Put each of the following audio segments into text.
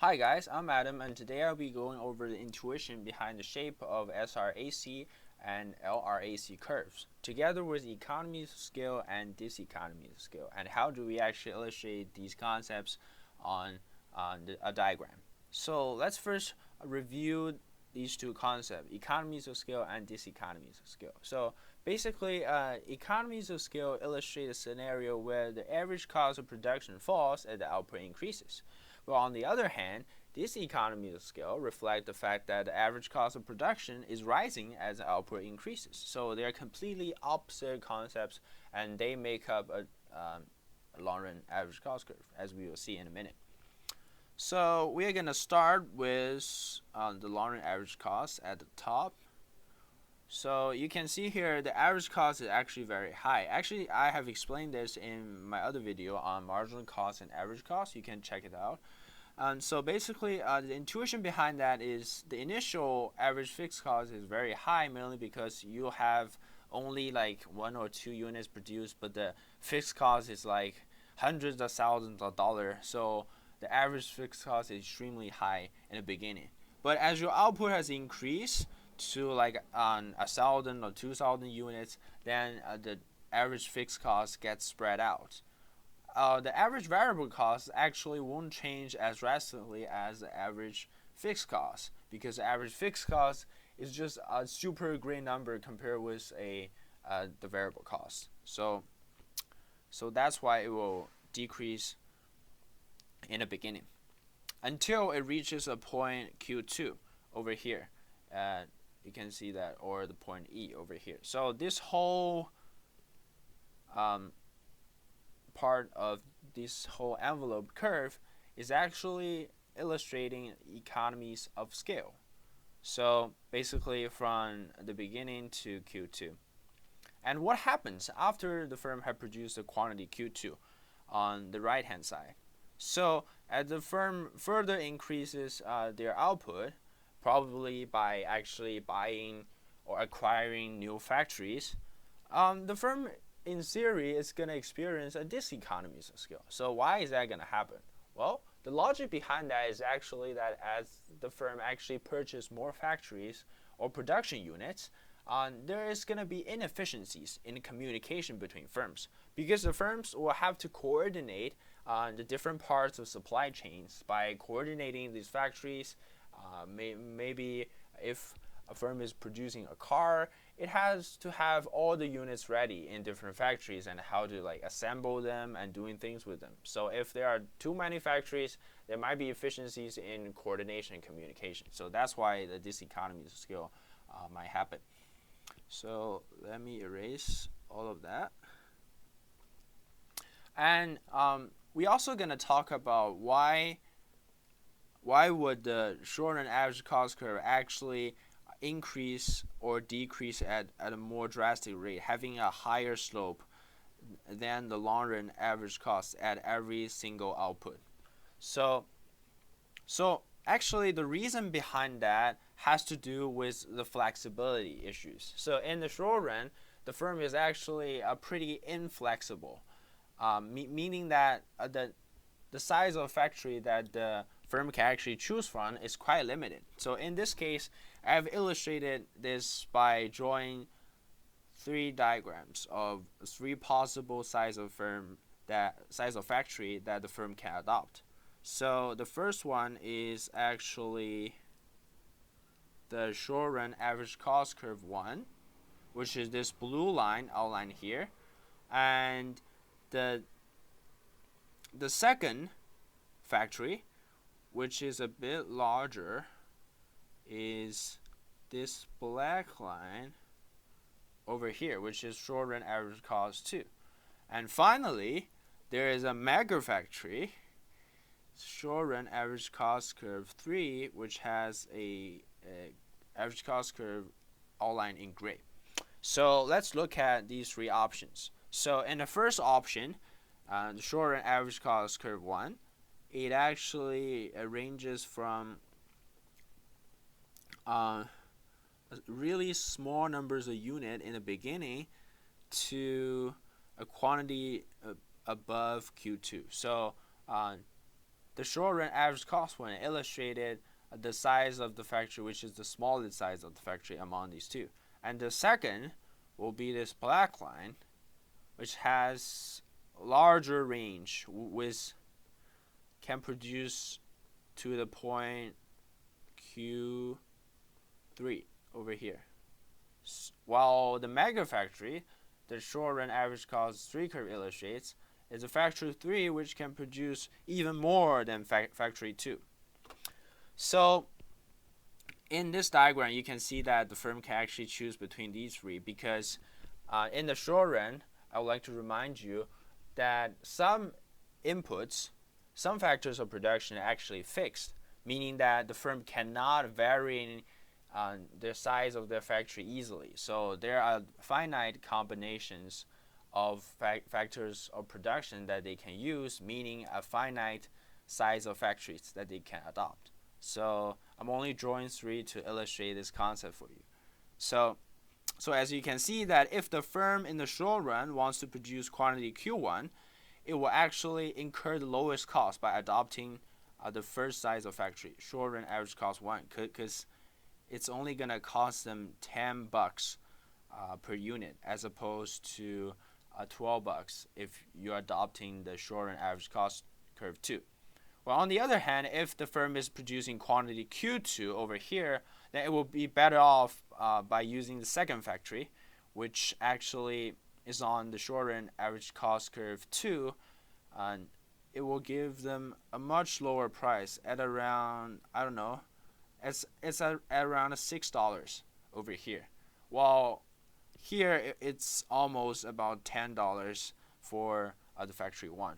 Hi guys, I'm Adam, and today I'll be going over the intuition behind the shape of SRAC and LRAC curves, together with economies of scale and diseconomies of scale, and how do we actually illustrate these concepts on a diagram. So let's first review these two concepts, economies of scale and diseconomies of scale. So basically, economies of scale illustrate a scenario where the average cost of production falls as the output increases. Well, on the other hand, diseconomies of scale reflect the fact that the average cost of production is rising as the output increases. So they are completely opposite concepts, and they make up a long-run average cost curve, as we will see in a minute. So we are going to start with the long-run average cost at the top. So you can see here the average cost is actually very high. Actually, I have explained this in my other video on marginal cost and average cost. You can check it out. So basically, the intuition behind that is the initial average fixed cost is very high, mainly because you have only like 1 or 2 units produced, but the fixed cost is like hundreds of thousands of dollars. So the average fixed cost is extremely high in the beginning. But as your output has increased to like 1,000 or 2,000 units, then the average fixed cost gets spread out. The average variable cost actually won't change as drastically as the average fixed cost, because the average fixed cost is just a super great number compared with the variable cost. So that's why it will decrease in the beginning until it reaches a point Q2 over here. You can see that, or the point E over here. So this whole part of this whole envelope curve is actually illustrating economies of scale. So basically from the beginning to Q2. And what happens after the firm has produced the quantity Q2 on the right hand side? So as the firm further increases their output, probably by actually buying or acquiring new factories, the firm in theory is going to experience a diseconomies of scale. So why is that going to happen? Well, the logic behind that is actually that as the firm actually purchases more factories or production units, there is going to be inefficiencies in the communication between firms, because the firms will have to coordinate the different parts of supply chains by coordinating these factories. Maybe if a firm is producing a car, it has to have all the units ready in different factories and how to like assemble them and doing things with them. So if there are too many factories, there might be efficiencies in coordination and communication. So that's why the diseconomies of scale might happen. So let me erase all of that. And we're also going to talk about why would the short-run average cost curve actually increase or decrease at a more drastic rate, having a higher slope than the long-run average cost at every single output. So actually the reason behind that has to do with the flexibility issues. So in the short run, the firm is actually pretty inflexible, meaning that the size of factory that the firm can actually choose from is quite limited. So in this case, I've illustrated this by drawing 3 diagrams of 3 possible size of factory that the firm can adopt. So the first one is actually the short run average cost curve 1, which is this blue line outlined here, and the second factory, which is a bit larger, is this black line over here, which is short run average cost 2. And finally, there is a mega factory, short run average cost curve 3, which has a average cost curve outlined in gray. So let's look at these 3 options. So in the first option, the short run average cost curve 1, it actually ranges from really small numbers of unit in the beginning to a quantity above Q2. So the short run average cost one illustrated the size of the factory, which is the smallest size of the factory among these two. And the second will be this black line, which has larger range, with can produce to the point Q3 over here. While the mega factory, the short run average cost 3 curve illustrates, is a factory 3 which can produce even more than factory 2. So in this diagram, you can see that the firm can actually choose between these three, because in the short run, I would like to remind you that some inputs, some factors of production are actually fixed, meaning that the firm cannot vary the size of their factory easily. So there are finite combinations of factors of production that they can use, meaning a finite size of factories that they can adopt. So I'm only drawing 3 to illustrate this concept for you. So as you can see, that if the firm in the short run wants to produce quantity Q1, it will actually incur the lowest cost by adopting the first size of factory, short run average cost 1, because it's only going to cost them $10 per unit, as opposed to $12 if you're adopting the short run average cost curve 2. Well, on the other hand, if the firm is producing quantity Q2 over here, then it will be better off by using the second factory, which actually is on the short run average cost curve 2. And it will give them a much lower price at around, I don't know, it's at around $6 over here. While here it's almost about $10 for the factory 1.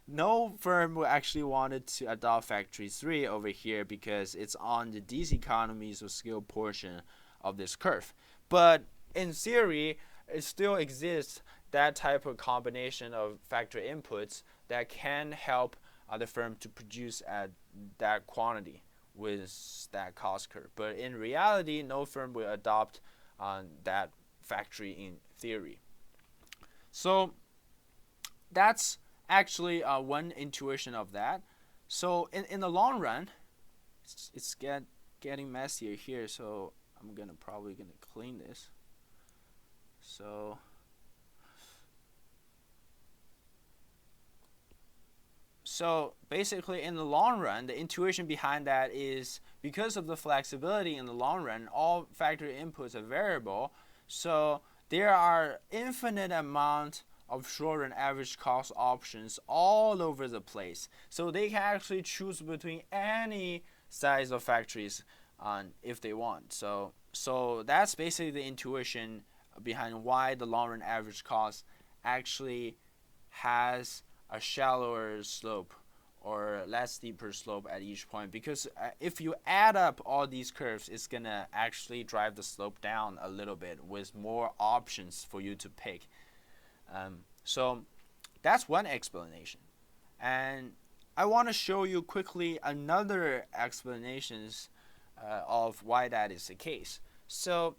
No firm will actually wanted to adopt factory 3 over here, because it's on the Diseconomies of Scale portion of this curve. But in theory, it still exists that type of combination of factory inputs that can help the firm to produce at that quantity with that cost curve. But in reality, no firm will adopt that factory in theory. So that's actually one intuition of that. So in the long run, it's getting messier here, so I'm probably gonna clean this. So basically, in the long run, the intuition behind that is because of the flexibility in the long run, all factory inputs are variable. So there are infinite amount of short run average cost options all over the place. So they can actually choose between any size of factories if they want. So that's basically the intuition behind why the long run average cost actually has a shallower slope or less steeper slope at each point, because if you add up all these curves, it's gonna actually drive the slope down a little bit with more options for you to pick. So that's one explanation, and I want to show you quickly another explanations of why that is the case. So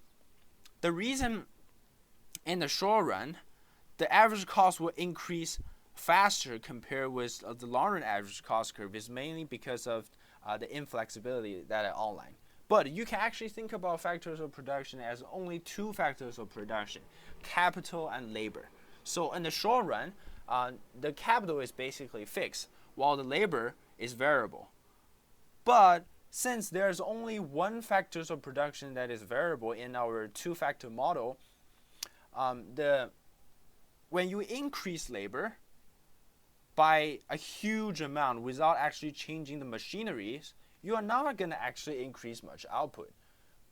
the reason in the short run the average cost will increase faster compared with the long run average cost curve is mainly because of the inflexibility that I outlined. But you can actually think about factors of production as only 2 factors of production: capital and labor. So in the short run, the capital is basically fixed, while the labor is variable. But since there's only 1 factor of production that is variable in our 2-factor model, when you increase labor by a huge amount without actually changing the machineries, you are not going to actually increase much output.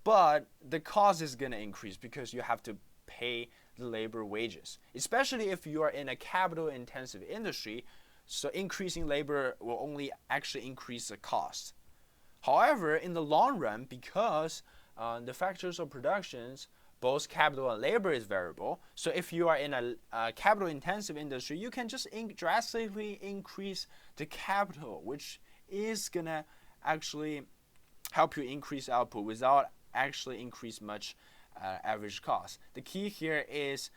But the cost is going to increase because you have to pay the labor wages, especially if you are in a capital intensive industry. So increasing labor will only actually increase the cost. However, in the long run, because the factors of productions, both capital and labor, is variable, so if you are in a capital intensive industry, you can just drastically increase the capital, which is gonna actually help you increase output without actually increase much average cost. The key here is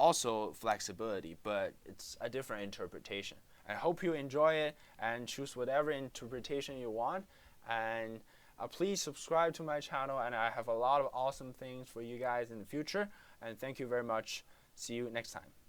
also flexibility, but it's a different interpretation. I hope you enjoy it and choose whatever interpretation you want. And please subscribe to my channel, and I have a lot of awesome things for you guys in the future. And thank you very much. See you next time.